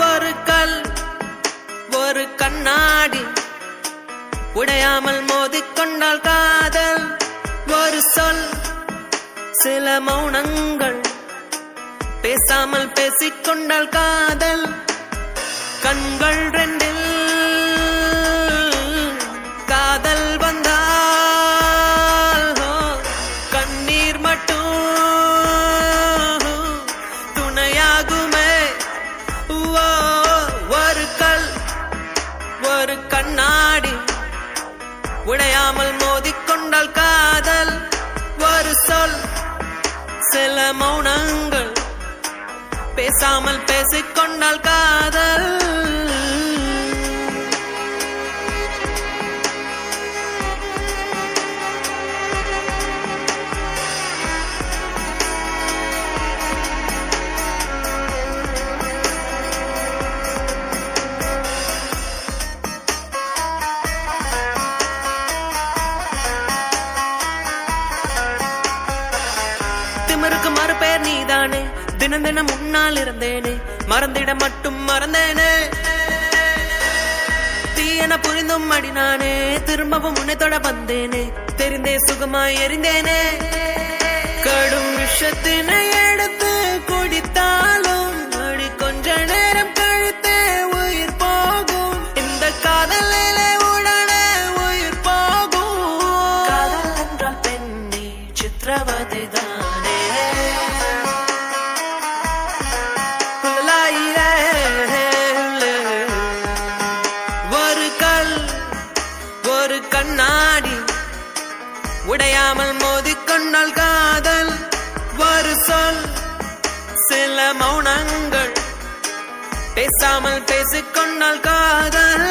ஒரு கல் ஒரு கண்ணாடி உடையாமல் மோதிக்கொண்டால் காதல். ஒரு சொல் சில மௌனங்கள் பேசாமல் பேசிக்கொண்டால் காதல். கண்கள் ரெண்டில் காதல் வந்தால் கண்ணீர் மட்டும் துணையாகுமே. ஒரு கல் ஒரு கண்ணாடி உடையாமல் மோதிக்கொண்டால் காதல். ஒரு சொல் சில மௌனங்கள் பேசாமல் பேசிக்கொண்டால் காதல். திமிருக்கு மறுபேர் நீதானே, தினம் தினம் முன்னால் இருந்தேனே, மறந்திட மட்டும் மறந்தேனே. தீயன புரிந்தும் அடி நானே, திரும்பவும் உன்னை தொட வந்தேனே, தெரிந்தே சுகமாய் எரிந்தேனே. கடும் விஷத்தினை எடுத்து குடித்தாலும் அடி கொஞ்ச நேரம் கழித்தே உயிர் போகும். இந்த காதலிலே உடனே உயிர் போகும். காதல் என்றால் பெண்ணே சித்திரவதை தானே. ஒரு கண்ணாடி உடையாமல் மோதிக்கொண்டால் காதல். ஒரு சொல் சில மௌனங்கள் பேசாமல் பேசிக்கொண்டால் காதல்.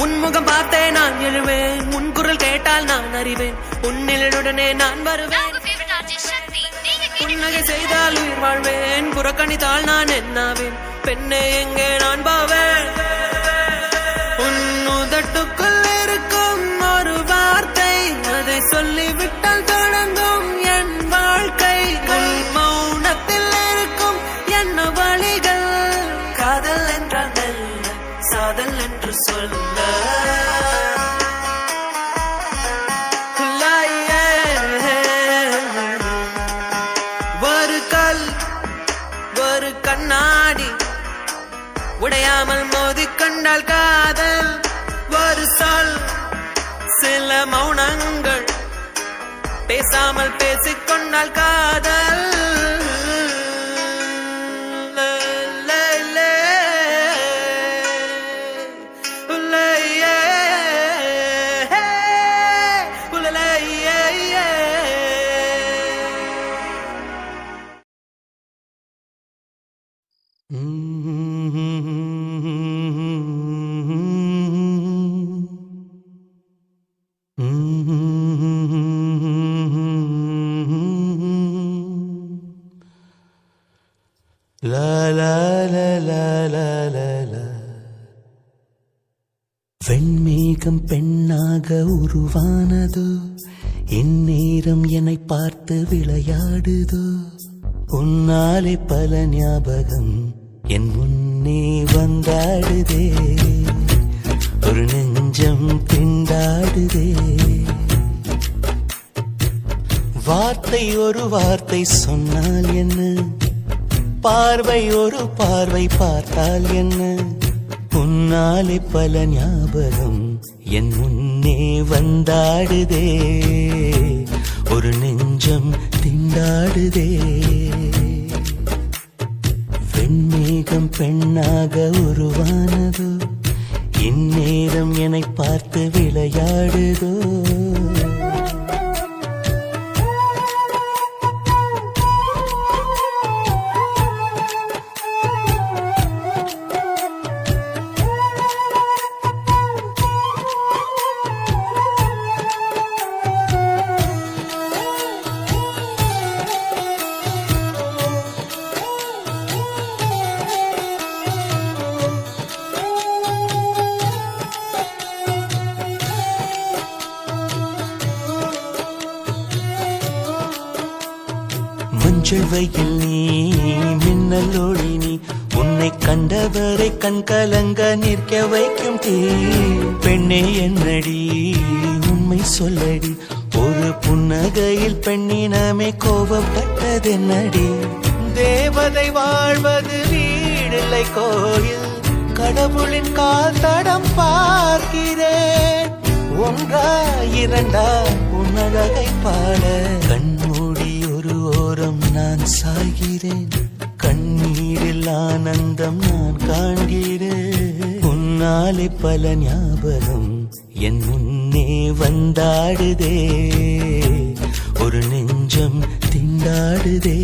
உன்முகம் பார்த்தே நான் எழுவேன், உன் குரல் கேட்டால் நான் அறிவேன், உன்னிலுடனே நான் வருவேன். புன்னகை செய்தால் உயிர் வாழ்வேன், புறக்கணித்தால் நான் என்னாவேன், பெண்ணே எங்கே நான் பாவேன். உன் உதட்டுக்குள் இருக்கும் ஒரு வார்த்தை, அதை சொல்லிவிட்டால் தொடங்கும் என் வாழ்க்கை. உன் மௌனத்தில் இருக்கும் என்ன வழிகள், காதல் என்றால் மெல்ல சாதல் என்று சொல்ல. ஒரு கல் ஒரு கண்ணாடி உடையாமல் மோதிக்கொண்டால் காதல். ஒரு சொல் சில மௌனங்கள் பேசாமல் பேசிக்கொண்டால் காதல். வெண்மேகம் பெண்ணாக உருவானதோ, இந்நேரம் என்னை பார்த்து விளையாடுதோ. உன்னாலே பல ஞாபகம் என் முன்னே வந்தாடுதே, ஒரு நெஞ்சம் திண்டாடுதே. வார்த்தை ஒரு வார்த்தை சொன்னால் என்ன, பார்வை ஒரு பார்வை பார்த்தால் என்ன, உன்னாலே பல ஞாபகம் என் முன்னே வந்தாடுதே, ஒரு நெஞ்சம் திண்டாடுதே. வெண்மேகம் பெண்ணாக உருவானதோ, இந்நேரம் என்னை பார்த்து விளையாடுதோ. மஞ்சள் வெயில் நீ மின்னல் ஒளி நீ உன்னை கண்டவரை கண் கலங்க நிற்க வைக்கும் தீ பெண்ணே என்னடி உண்மை சொல்லடி ஒரு புன்னகையில் பெண்ணினமே கோபப்பட்டதென்னடி தேவதை வாழ்வது வீடில்லை கோயில் கடவுளின் கால் தடம் பார்க்கிறேன் ஒன்றா இரண்டா உன்னழகை பாட கண்மூடி ஒரு ஓரம் நான் சாய்கிறேன் கண்ணீரில் ஆனந்தம் நான் காண்கிறேன் உன்னாலே பல ஞாபகம் என் முன்னே வந்தாடுதே ஒரு நெஞ்சம் திண்டாடுதே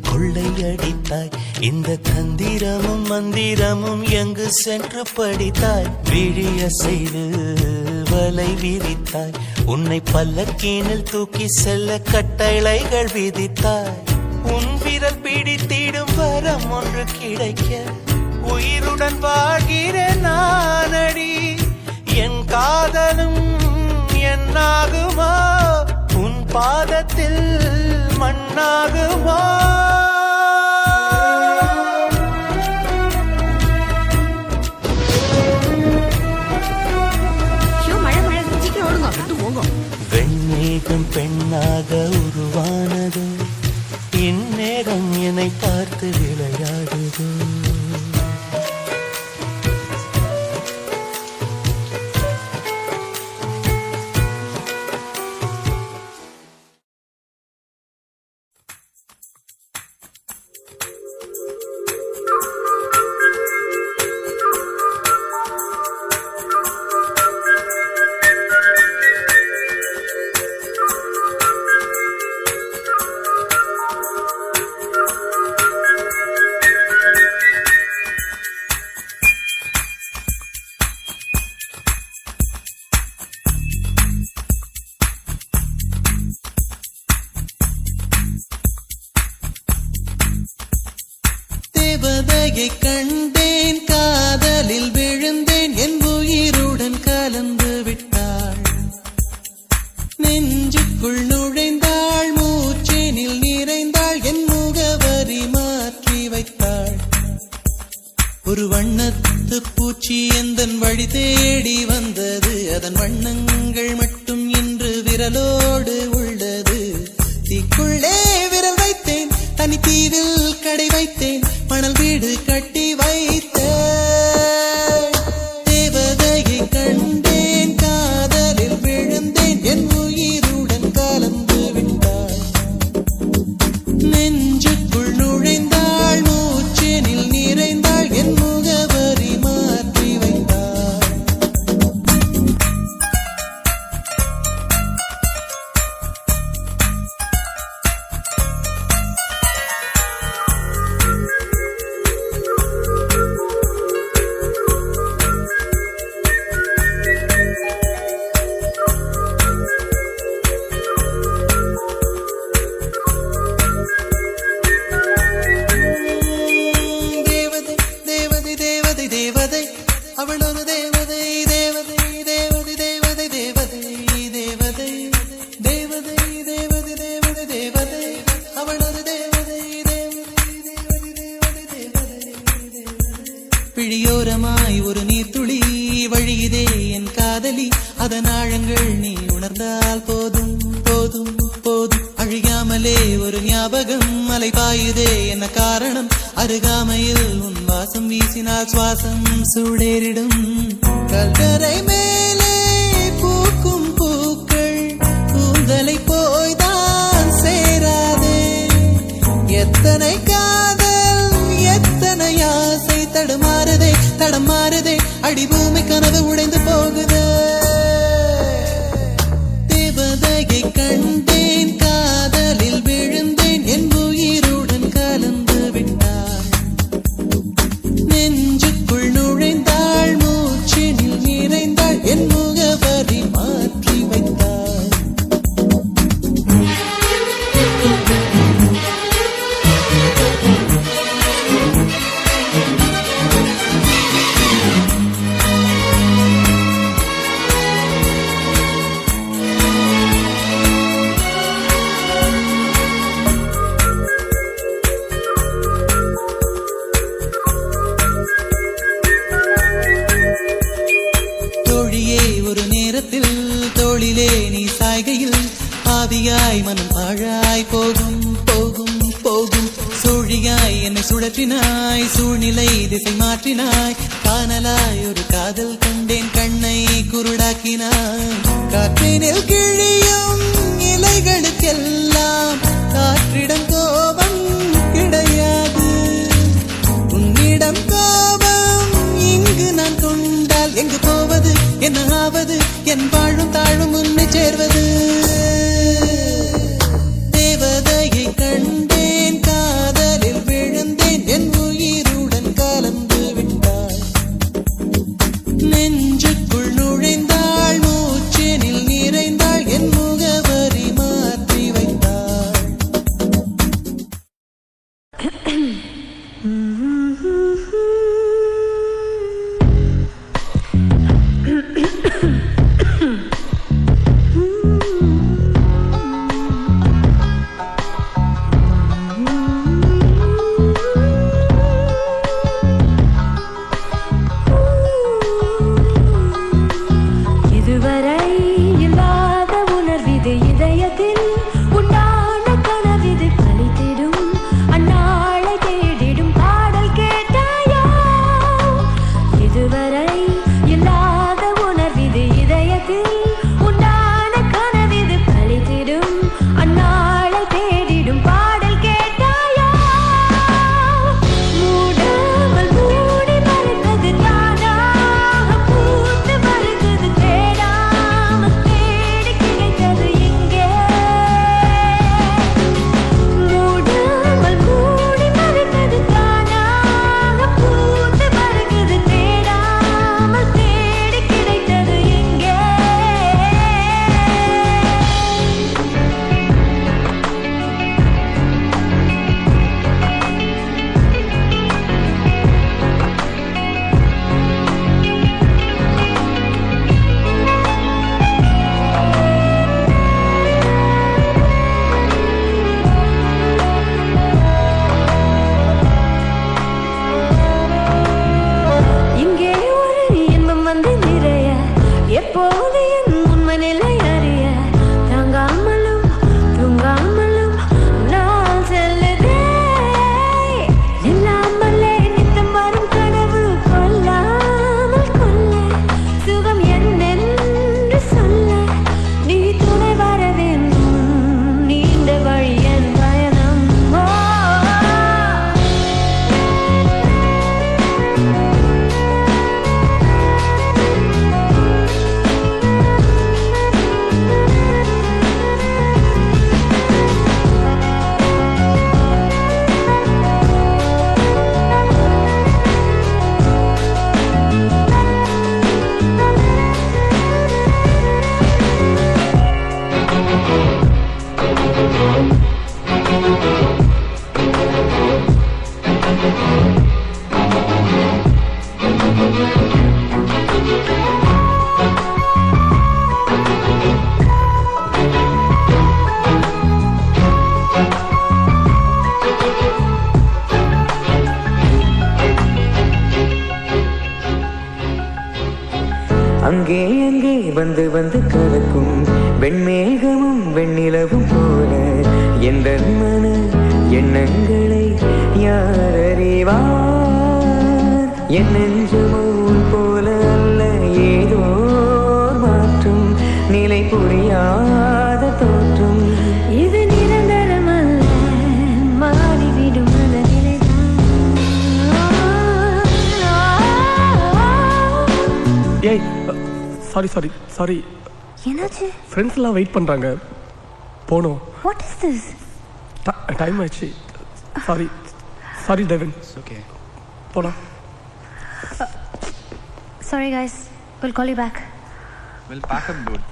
கொள்ளையடித்தாய் இந்த தந்திரமும் மந்திரமும் எங்கு சென்று படித்தாய் விழிய செய்து வலை விரித்தாய் உன்னை பல்லக்கீனில் தூக்கி செல்ல கட்டளைகள் விதித்தாய் உன் விரல் பிடித்திடும் வரம் ஒன்று கிடைக்க உயிருடன் வாழ்கிறேன் நானடி என் காதலும் என்னாகுமா உன் பாதத்தில் மண்ணாகுமா வெண்ணேகம் பெண்ணாக உருவானது இந்நேரம் என்னை பார்த்து விளையாடுது தேவதையை கண்டேன் காதலில் விழுந்தேன் என் உயிருடன் கலந்து விட்டாள் நெஞ்சுக்குள் நுழைந்தாள் மூச்சேனில் நிறைந்தாள் என் முகவரி மாற்றி வைத்தாள் ஒரு வண்ணத்து பூச்சி எந்தன் வழி தேடி வந்தது அதன் வண்ணங்கள் மட்டும் இன்று விரலோடு உள்ளது தீக்குள்ளே விரல் வைத்தேன் தனி தீவில் கடை வைத்தேன் மணல் வீடு கட்டி வைத்தேன் தேவதையை கண்டேன் காதலில் விழுந்தேன் என் உயிருடன் கலந்து விட்டாள் நெஞ்சுக்குள் நுழைந்தாள் மூச்சேனில் நிறைந்தாள் என் முகவரி மாற்றி வைத்தாள் நிமிடங்கள் நீ உணர்ந்தால் போதும் போதும் போதும். அழியாமலே ஒரு ஞாபகம் மலை பாயுதே என்ன காரணம்? அருகாமையில் உன் வாசம் வீசினால் சுவாசம் சூடேறிடும். கல்கரை மேலே பூக்கும் பூக்கள் கூந்தலை போய்தான் சேராதே. எத்தனை காதல் எத்தனை ஆசை தடுமாறுதே தடமாறுதே. அடிபூமி கனவு உடைந்து போகுதே. தேவதையை கண்டேன் காதலில் விழுந்தேன் என் உயிருடன் கலந்து விட்டாள். நெஞ்சுக்குள் நுழைந்தாள் மூச்சினில் நிறைந்தாள் என் முகவரி மாற்றி வைத்தாள். ஒரு நேரத்தில் தோளிலே நீ சாய்கையில் ஆவியாய் மனம் பாழாய் போகும் போகும் போகும். சூழியாய் என்னை சுழற்றினாய் சூழ்நிலை திசை மாற்றினாய். காணலாய் ஒரு காதல் கண்டேன் கண்ணை குருடாக்கினாய். காற்றினில் கிழியும் இலைகளுக்கெல்லாம் காற்றிடம் கோபம் கிடையாது. உன்னிடம் கோபம் இங்கு நான் கொண்டால் எங்கு போவது என்ன ஆவது? என் வாழும் தாழும் உன்னை சேர்வது. தேவதையை கண்டேன் காதலில் விழுந்தேன் என் உயிருடன் கலந்து விட்டாள். நெஞ்சுக்குள் நுழைந்தாள் மூச்சினில் நிறைந்தாள் என் முகவரி மாற்றி வைத்தாள். அங்கே அங்கே வந்து வந்து கலக்கும் வெண்மேகமும் வெண்ணிலவும் போல எந்த மன எண்ணங்களை யார் அறிவார்? என் நெஞ்சமோ போல அல்ல, ஏதோ மாற்றும் நிலை புரியாத தோற்றும். இது நிரந்தரமல்ல, மாறிவிடும் மனநிலைதான். ஏய் சாரி சாரி சாரி, என்னாச்சு? ஃப்ரெண்ட்ஸ்லாம் வெயிட் பண்ணுறாங்க, போகணும். What is this? டைம் ஆயிடுச்சு. Sorry sorry Devine. ஓகே, போலாம். Sorry guys, we'll call you back. we'll pack up dude.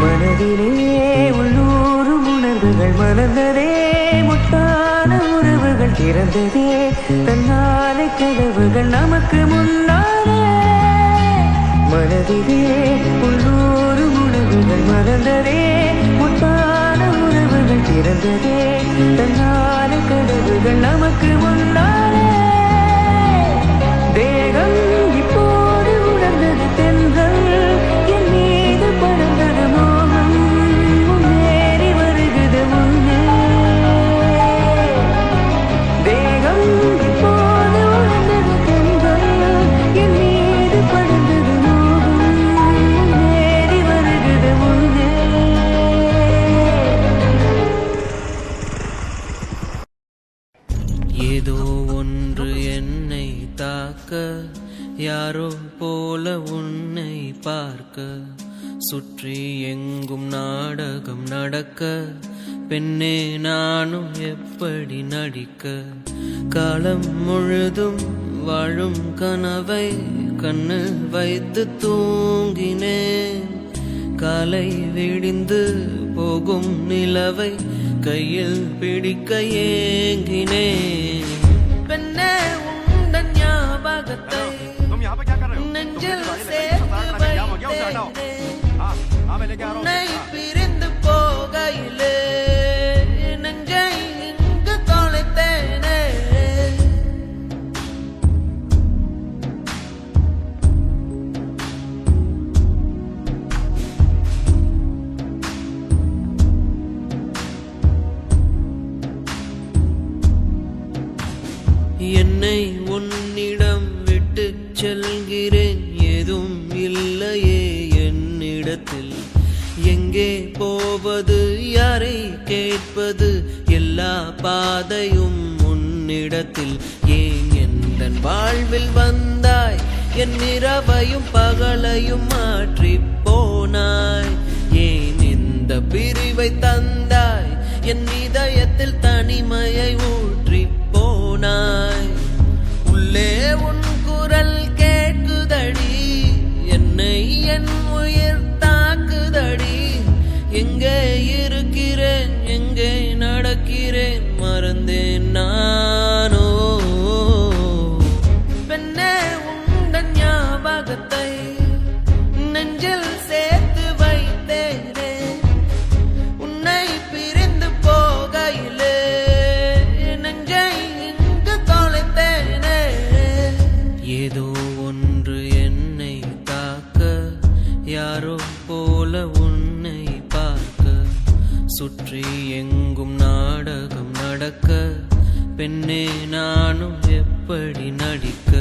மனதிலே உள்ளூரும் உணர்வுகள் மலர்ந்ததே, முட்டான உறவுகள் திறந்ததே, தன்னாலே கதவுகள் நமக்கு முன்னாலே. மனதிலே உள்ளூரும் உணர்வுகள் மலர்ந்ததே, முட்டான உறவுகள் திறந்ததே, தன்னாலே கதவுகள் நமக்கு முன்னாலே. தேகம் இப்போது உணர்ந்தது தென்றல், என் மீது பறந்தது மோகம், முன்னேறி வருகிறது முன்னே. தேகம் இப்போது உணர்ந்தது தென்றல், என் மீது பறந்தது மோகம், முன்னேறி வருகிறது முன்னே. ஏதோ ஒன்று என்னை தாக்க, யாரோ போல உன்னை பார்க்க, சுற்றி எங்கும் நாடகம் நடக்க, பெண்ணே நானும் எப்படி நடிக்க? காலம் முழுதும் வாழும் கனவை கண்ணு வைத்து தூங்கினேன், காலை விடிந்து போகும் நிலவை கையில் பிடிக்க ஏங்கினேன். பெண்ணே உந்தன் ஞாபகத்தை நெஞ்சில் சேர்த்து வைத்தேனே, உன்னை பிரிந்து போகையிலே நெஞ்சை இங்கு தொலைத்தேனே. என்னை உன்னிடம் விட்டு செல்கிறேன், ஏதும் இல்லையே என்னிடத்தில். எங்கே போவது, யாரை கேட்பது, எல்லா பாதையும் உன்னிடத்தில். ஏன் எந்தன் வாழ்வில் வந்தாய், என் இரவையும் பகலையும் மாற்றி போனாய்? ஏன் இந்த பிரிவை தந்தாய், என் இதயத்தில் தனிமையை ஊற்றி போனாய்? உள்ளே உன் குரல் கேட்குதடி, என்னை என் உயிர் தாக்குதடி. எங்கே இருக்கிறேன், எங்கே நடக்கிறேன், மறந்தேன் நானோ. பெண்ணே உந்தன் ஞாபகத்தை நெஞ்சில் சேர்த்து வைத்தேனே, உன்னை பிரிந்து போகையிலே நெஞ்சை இங்கு தொலைத்தேனே. ஏதோ ஒன்று என்னை தாக்க, யாரோ போல உன்னை பார்க்க, சுற்றி எங்கும் நாடகம் நடக்க, பெண்ணே நானும் எப்படி நடிக்க?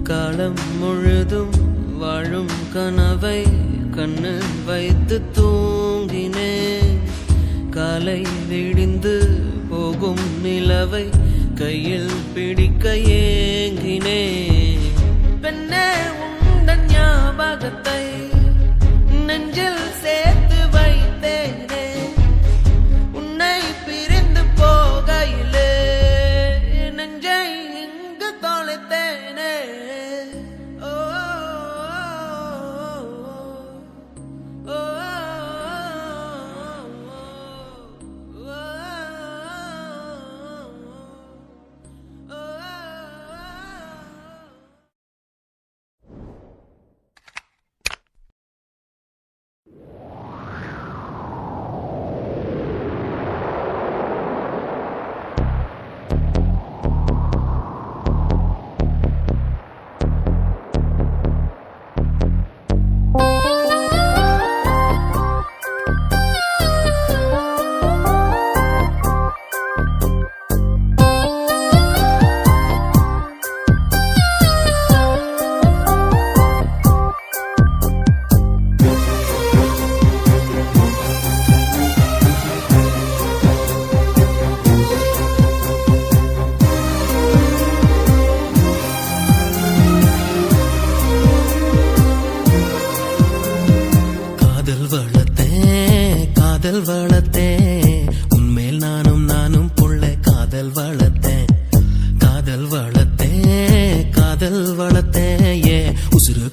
காலம் முழுதும் வாழும் கனவை கண்ணு வைத்து தூங்கினேன், காலை விடிந்து போகும் நிலவை கையில் பிடிக்க ஏங்கினேன். பெண்ணே உந்தன் ஞாபகத்தை நெஞ்சில் சேர்த்து வைத்தேனே, உன்னை பிரிந்து போகையிலே நெஞ்சை இங்கு தொலைத்தேனே. ஓ ஓ ஓ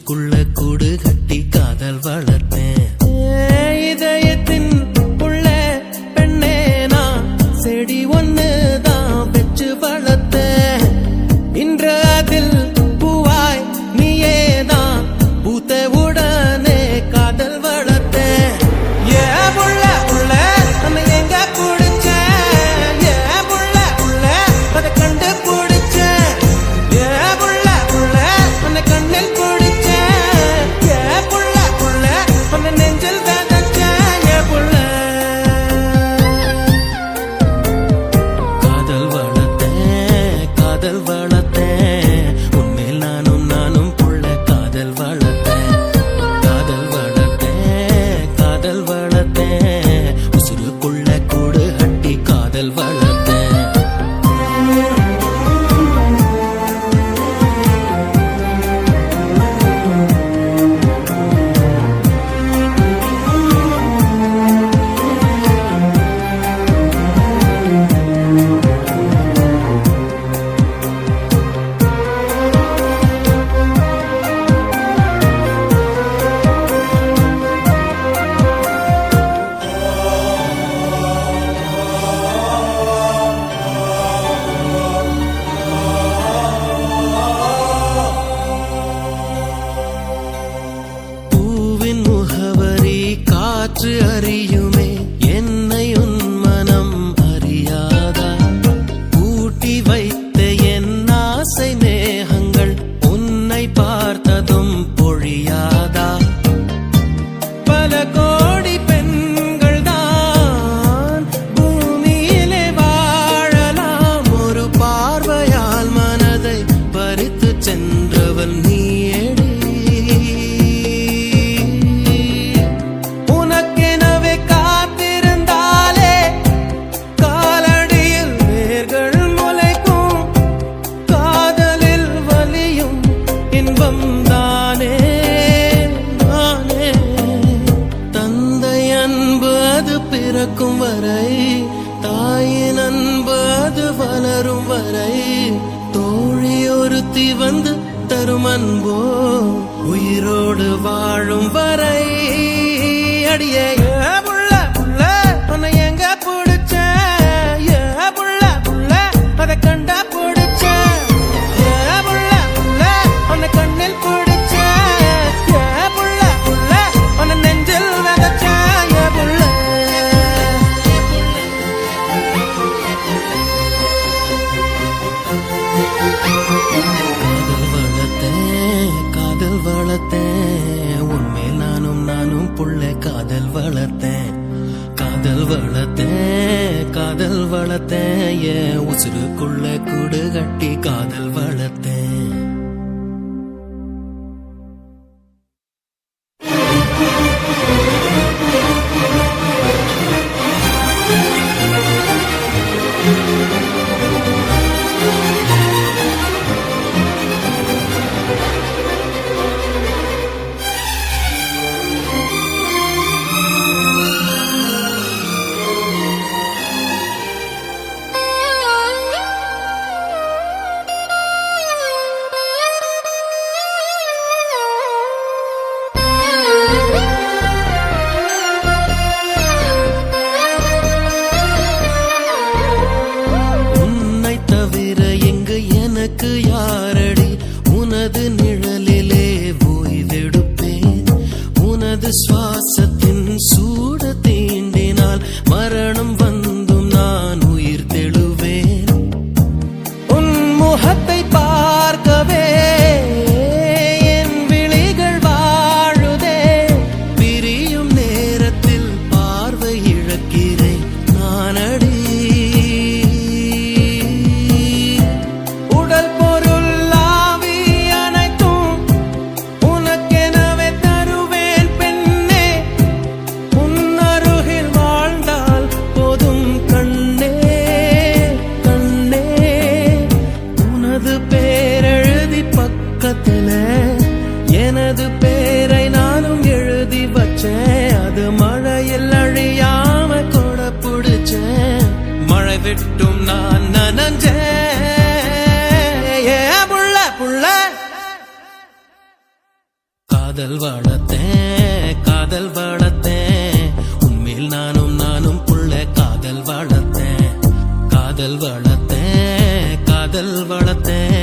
உசுருக்குள்ள கூடு கட்டி காதல் வளர்த்தேன். இதயத்தின் உள்ள பெண்ணே நான் செடி ஒண்ணு தான் வச்சு வளர்த்தேன். இன்று அதில் பூவாய் நீயேதான் பூத்த உடனே காதல் வளர்த்தேன். ஏன் புள்ள உள்ள நம்ம எங்க பிடிச்சேன், ஏன் புள்ள உள்ள அதை கண்டு பிடிச்சேன், ஏன் புள்ள உள்ள உன்னை கண்ணில் பிடிச்சேன், ஏன் புள்ள உள்ள உன்னை நெஞ்சில் விதைச்சேன், ஏன் புள்ள காதல் வளர்த்தேன் காதல் வளர்த்தேன் உன்மேல் நானும் புள்ள காதல் வளர்த்தேன். காதல் வளர்த்தேன் காதல் வளர்த்தேன் உசுருக்குள்ள கூடு கட்டி காதல் வளர்த்தேன். பூவின் முகவரி காற்று அறியுமே என்னை உன் மனம் அறியாதா. கூட்டி வைத்த என் ஆசை மேகங்கள் உன்னை பார்த்ததும் பொழியாதா. பல கோடி பெண்கள் தான் பூமியிலே வாழலாம். ஒரு பார்வையால் மனதை பறித்து சென்றவள் நீயேடி. உனக்கெனவே காத்திருந்தாலே காலடியில் வேர்கள் முளைக்கும். காதலில் வலியும் இன்பம் தானே நானே. தந்தை அன்பு அது பிறக்கும் வரை, தாயின் அன்பு அது வளரும் வரை, தோழி ஒருத்தி வந்து தரும் அன்போ உயிரோடு வாழும் வரை. அடியே ஏன் புள்ள புள்ள உன்னை எங்க பிடிச்சேன், ஏன் புள்ள புள்ள அதை கண்டா பிடிச்சேன், ஏன் புள்ள புள்ள உன்னை கண்ணில் பிடிச்சேன், ஏன் புள்ள புள்ள உன்னை நெஞ்சில் விதைச்சேன், ஏன் புள்ள காதல் வளர்த்தேன் காதல் வளர்த்தேன் உன்மேல் நானும் புள்ள காதல் வளர்த்தேன். காதல் வளர்த்தேன் காதல் வளர்த்தேன் என் உசுருக்குள்ள கூடு கட்டி காதல் வளர்த்தேன். சுவாசத்தின் சூட தீண்டினால் மரணம் வந்தும் நான் உயிர் தெழுவேன். உன் முகத்தை பார்க்கவே என் விழிகள் வாழுதே. பிரியும் நேரத்தில் பார்வை இழக்கிறேன் நானடி. உடல் பொருள் ஆவி அனைத்தும் உனக்கெனவே தருவேன் பெண்ணே. காதல் வளர்த்தேன் காதல் வளர்த்தேன் உண்மையில் நானும் புள்ள காதல் வளர்த்தேன் காதல் வளர்த்தேன் காதல் வளர்த்தேன்